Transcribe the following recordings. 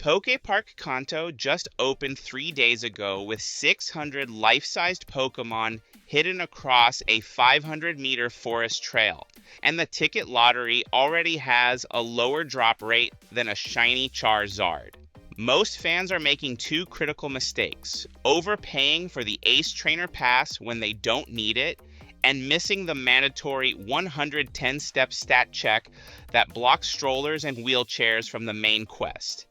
PokePark Kanto just opened 3 days ago with 600 life-sized Pokemon hidden across a 500-meter forest trail. And the ticket lottery already has a lower drop rate than a shiny Charizard. Most fans are making two critical mistakes: overpaying for the Ace Trainer Pass when they don't need it, and missing the mandatory 110-step stat check that blocks strollers and wheelchairs from the main quest.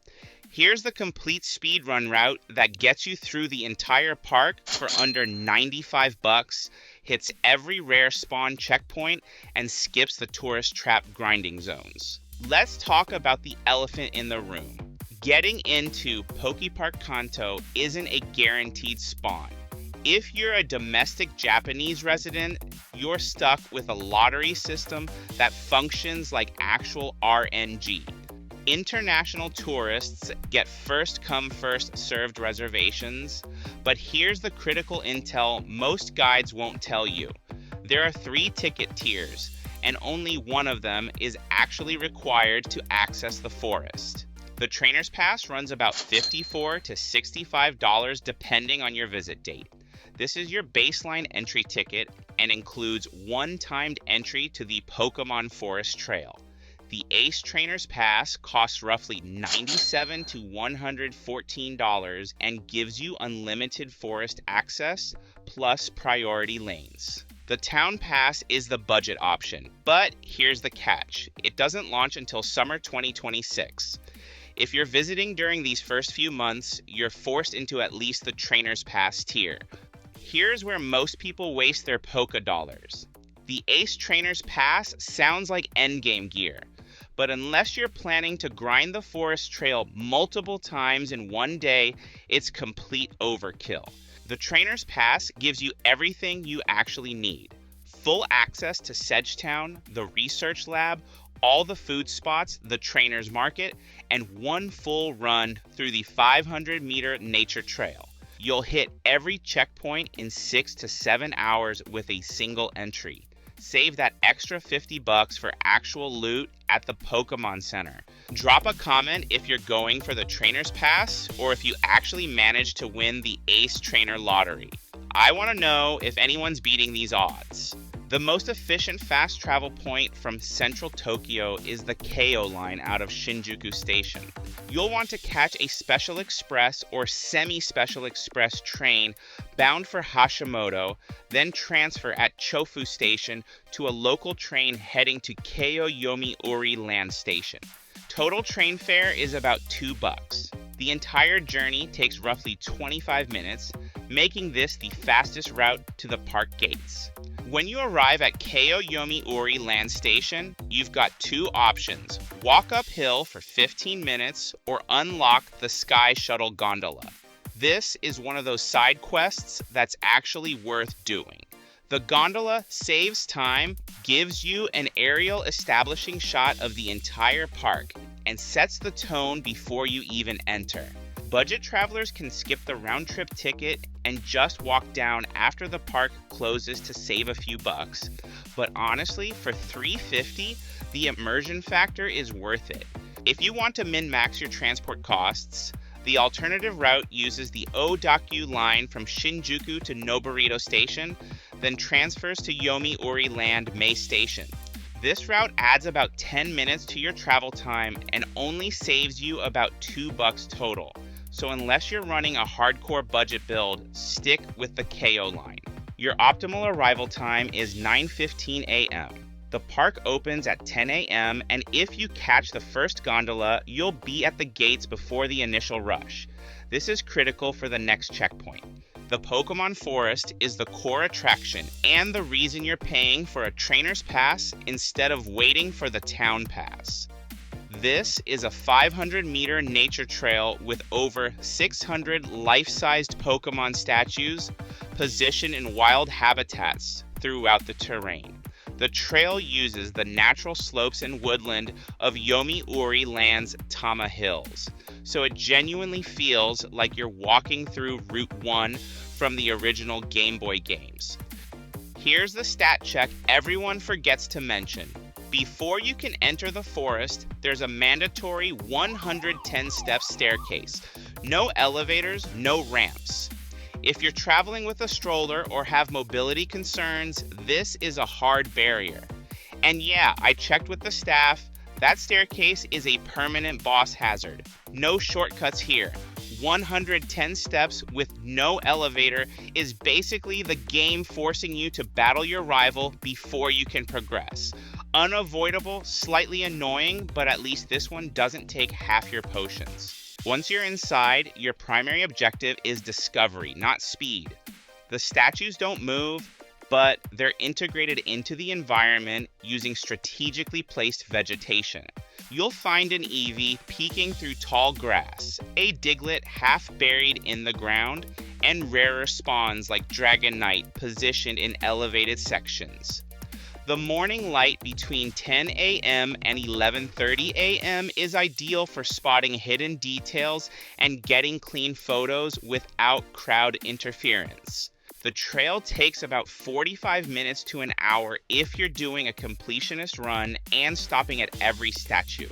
Here's the complete speedrun route that gets you through the entire park for under 95 bucks, hits every rare spawn checkpoint, and skips the tourist trap grinding zones. Let's talk about the elephant in the room. Getting into PokePark Kanto isn't a guaranteed spawn. If you're a domestic Japanese resident, you're stuck with a lottery system that functions like actual RNG. International tourists get first come first served reservations, but here's the critical intel most guides won't tell you. There are 3 ticket tiers, and only one of them is actually required to access the forest. The Trainer's Pass runs about $54 to $65 depending on your visit date. This is your baseline entry ticket and includes one timed entry to the Pokemon Forest Trail. The Ace Trainer's Pass costs roughly $97 to $114 and gives you unlimited forest access plus priority lanes. The Town Pass is the budget option, but here's the catch: it doesn't launch until summer 2026. If you're visiting during these first few months, you're forced into at least the Trainer's Pass tier. Here's where most people waste their Poke dollars. The Ace Trainer's Pass sounds like endgame gear, but unless you're planning to grind the forest trail multiple times in one day, it's complete overkill. The Trainer's Pass gives you everything you actually need: full access to Sedge Town, the research lab, all the food spots, the trainer's market, and one full run through the 500-meter nature trail. You'll hit every checkpoint in 6 to 7 hours with a single entry. Save that extra $50 for actual loot at the Pokemon Center. Drop a comment if you're going for the Trainer's Pass or if you actually managed to win the Ace Trainer Lottery. I want to know if anyone's beating these odds. The most efficient fast travel point from central Tokyo is the Keio line out of Shinjuku Station. You'll want to catch a special express or semi-special express train bound for Hashimoto, then transfer at Chofu Station to a local train heading to Keio Yomiuri Land Station. Total train fare is about $2. The entire journey takes roughly 25 minutes, making this the fastest route to the park gates. When you arrive at Keio Yomiuri Land Station, you've got 2 options: walk uphill for 15 minutes or unlock the Sky Shuttle Gondola. This is one of those side quests that's actually worth doing. The gondola saves time, gives you an aerial establishing shot of the entire park, and sets the tone before you even enter. Budget travelers can skip the round-trip ticket and just walk down after the park closes to save a few bucks. But honestly, for $350, the immersion factor is worth it. If you want to min-max your transport costs, the alternative route uses the Odakyu line from Shinjuku to Noborito Station, then transfers to Yomiuri Land Mei Station. This route adds about 10 minutes to your travel time and only saves you about $2 total. So unless you're running a hardcore budget build, stick with the Keio line. Your optimal arrival time is 9:15 a.m. The park opens at 10 a.m. and if you catch the first gondola, you'll be at the gates before the initial rush. This is critical for the next checkpoint. The Pokemon Forest is the core attraction and the reason you're paying for a Trainer's Pass instead of waiting for the Town Pass. This is a 500-meter nature trail with over 600 life-sized Pokemon statues positioned in wild habitats throughout the terrain. The trail uses the natural slopes and woodland of Yomiuri Land's Tama Hills, so it genuinely feels like you're walking through Route 1 from the original Game Boy games. Here's the stat check everyone forgets to mention. Before you can enter the forest, there's a mandatory 110-step staircase. No elevators, no ramps. If you're traveling with a stroller or have mobility concerns, this is a hard barrier. And yeah, I checked with the staff. That staircase is a permanent boss hazard. No shortcuts here. 110 steps with no elevator is basically the game forcing you to battle your rival before you can progress. Unavoidable, slightly annoying, but at least this one doesn't take half your potions. Once you're inside, your primary objective is discovery, not speed. The statues don't move, but they're integrated into the environment using strategically placed vegetation. You'll find an Eevee peeking through tall grass, a Diglett half buried in the ground, and rarer spawns like Dragon Knight positioned in elevated sections. The morning light between 10 a.m. and 11:30 a.m. is ideal for spotting hidden details and getting clean photos without crowd interference. The trail takes about 45 minutes to an hour if you're doing a completionist run and stopping at every statue.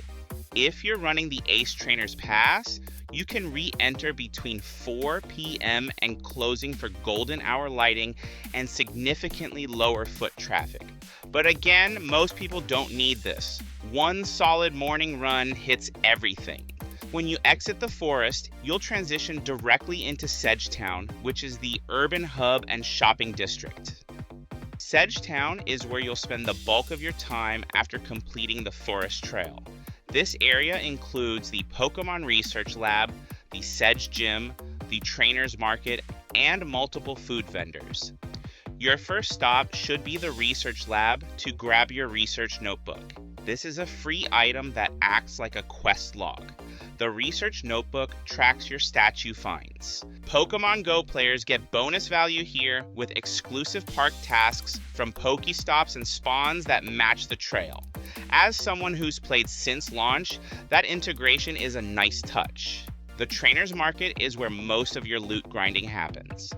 If you're running the Ace Trainer's Pass, you can re-enter between 4 p.m. and closing for golden hour lighting and significantly lower foot traffic. But again, most people don't need this. One solid morning run hits everything. When you exit the forest, you'll transition directly into Sedge Town, which is the urban hub and shopping district. Sedge Town is where you'll spend the bulk of your time after completing the forest trail. This area includes the Pokemon Research Lab, the Sedge Gym, the Trainer's Market, and multiple food vendors. Your first stop should be the Research Lab to grab your research notebook. This is a free item that acts like a quest log. The research notebook tracks your statue finds. Pokemon Go players get bonus value here with exclusive park tasks from Pokestops and spawns that match the trail. As someone who's played since launch, that integration is a nice touch. The Trainer's Market is where most of your loot grinding happens.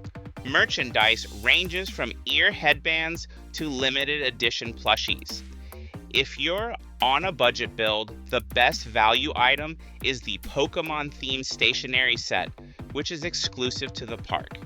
Merchandise ranges from ear headbands to limited edition plushies. If you're on a budget build, the best value item is the Pokemon themed stationery set, which is exclusive to the park.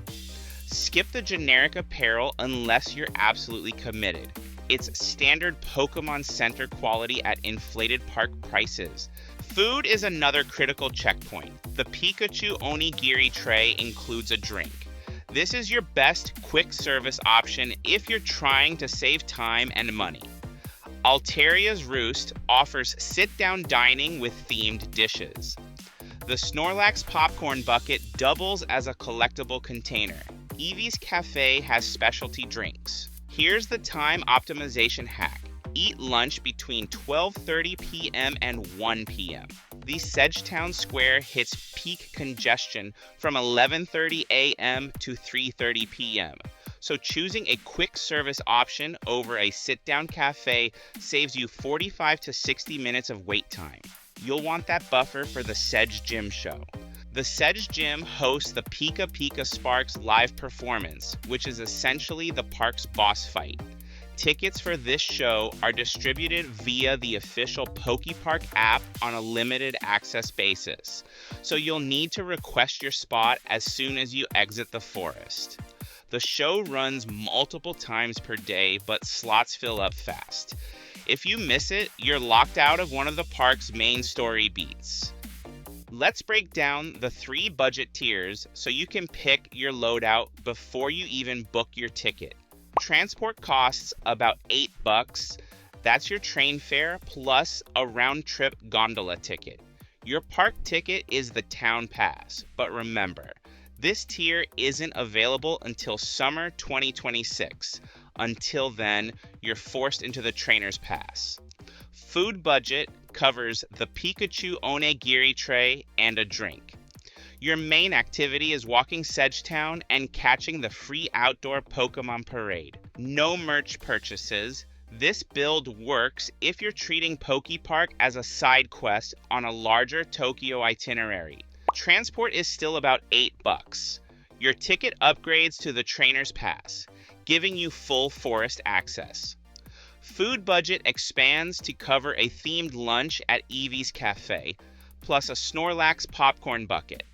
Skip the generic apparel unless you're absolutely committed. It's standard Pokemon Center quality at inflated park prices. Food is another critical checkpoint. The Pikachu Onigiri tray includes a drink. This is your best quick service option if you're trying to save time and money. Alteria's Roost offers sit-down dining with themed dishes. The Snorlax popcorn bucket doubles as a collectible container. Eevee's Cafe has specialty drinks. Here's the time optimization hack. Eat lunch between 12:30 p.m. and 1 p.m. The Sedgetown Square hits peak congestion from 11:30 a.m. to 3:30 p.m. So choosing a quick service option over a sit-down cafe saves you 45 to 60 minutes of wait time. You'll want that buffer for the Sedge Gym show. The Sedge Gym hosts the Pika Pika Sparks live performance, which is essentially the park's boss fight. Tickets for this show are distributed via the official PokePark app on a limited access basis, so you'll need to request your spot as soon as you exit the forest. The show runs multiple times per day, but slots fill up fast. If you miss it, you're locked out of one of the park's main story beats. Let's break down the 3 budget tiers so you can pick your loadout before you even book your ticket. Transport costs about $8. That's your train fare plus a round-trip gondola ticket. Your park ticket is the town pass, but remember, this tier isn't available until summer 2026. Until then, you're forced into the Trainer's Pass. Food budget covers the Pikachu Onigiri tray and a drink. Your main activity is walking Sedgetown and catching the free outdoor Pokemon parade. No merch purchases. This build works if you're treating PokePark as a side quest on a larger Tokyo itinerary. Transport is still about $8. Your ticket upgrades to the Trainer's Pass, giving you full forest access. Food budget expands to cover a themed lunch at Evie's Cafe, plus a Snorlax popcorn bucket.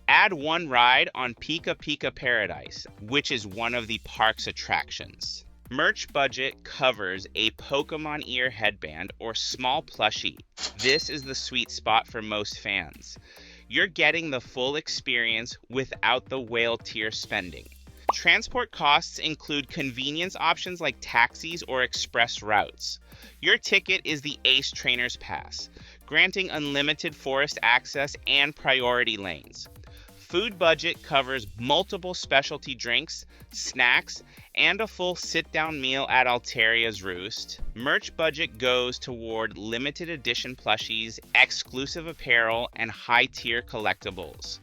Add one ride on Pika Pika Paradise, which is one of the park's attractions. Merch budget covers a Pokemon ear headband or small plushie. This is the sweet spot for most fans. You're getting the full experience without the whale tier spending. Transport costs include convenience options like taxis or express routes. Your ticket is the Ace Trainer's Pass, granting unlimited forest access and priority lanes. Food budget covers multiple specialty drinks, snacks, and a full sit-down meal at Alteria's Roost. Merch budget goes toward limited edition plushies, exclusive apparel, and high-tier collectibles.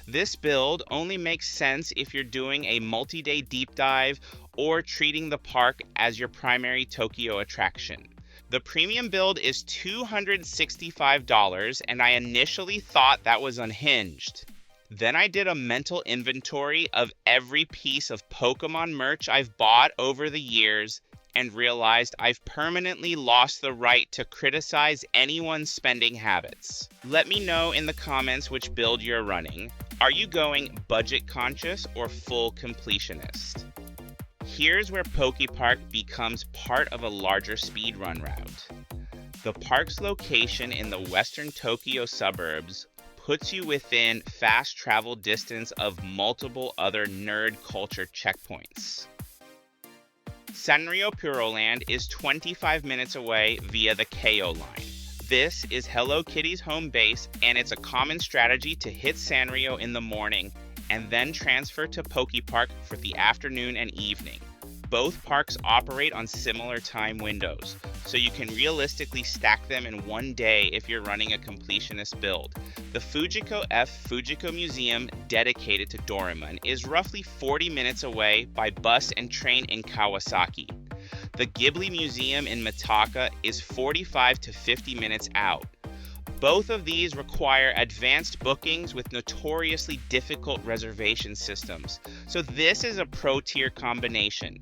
This build only makes sense if you're doing a multi-day deep dive or treating the park as your primary Tokyo attraction. The premium build is $265, and I initially thought that was unhinged. Then I did a mental inventory of every piece of Pokemon merch I've bought over the years and realized I've permanently lost the right to criticize anyone's spending habits. Let me know in the comments which build you're running. Are you going budget conscious or full completionist? Here's where PokePark becomes part of a larger speedrun route. The park's location in the western Tokyo suburbs puts you within fast travel distance of multiple other nerd culture checkpoints. Sanrio Puroland is 25 minutes away via the KO line. This is Hello Kitty's home base, and it's a common strategy to hit Sanrio in the morning and then transfer to PokePark for the afternoon and evening. Both parks operate on similar time windows, so you can realistically stack them in one day if you're running a completionist build. The Fujiko Museum, dedicated to Doraemon, is roughly 40 minutes away by bus and train in Kawasaki. The Ghibli Museum in Mitaka is 45 to 50 minutes out. Both of these require advanced bookings with notoriously difficult reservation systems, so this is a pro-tier combination.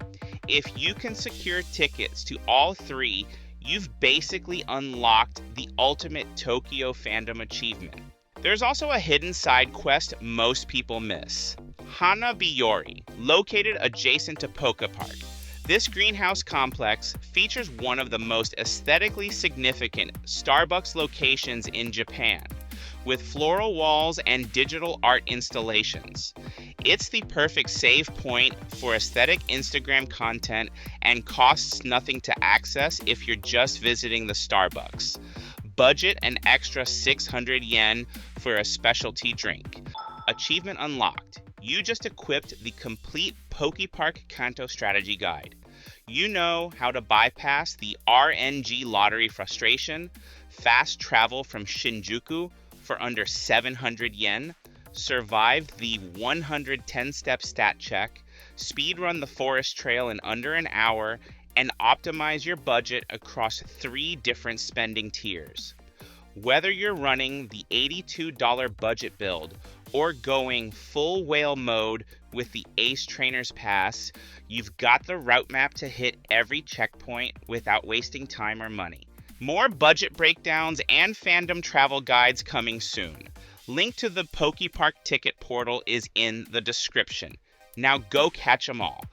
If you can secure tickets to all three, you've basically unlocked the ultimate Tokyo fandom achievement. There's also a hidden side quest most people miss. Hana Biyori, located adjacent to PokePark. This greenhouse complex features one of the most aesthetically significant Starbucks locations in Japan, with floral walls and digital art installations. It's the perfect save point for aesthetic Instagram content and costs nothing to access if you're just visiting the Starbucks. Budget an extra 600 yen for a specialty drink. Achievement unlocked. You just equipped the complete PokePark Kanto strategy guide. You know how to bypass the RNG lottery frustration, fast travel from Shinjuku for under 700 yen, survive the 110-step stat check, speedrun the forest trail in under an hour, and optimize your budget across 3 different spending tiers. Whether you're running the $82 budget build or going full whale mode with the Ace Trainer's Pass, you've got the route map to hit every checkpoint without wasting time or money. More budget breakdowns and fandom travel guides coming soon. Link to the PokePark ticket portal is in the description. Now go catch 'em all.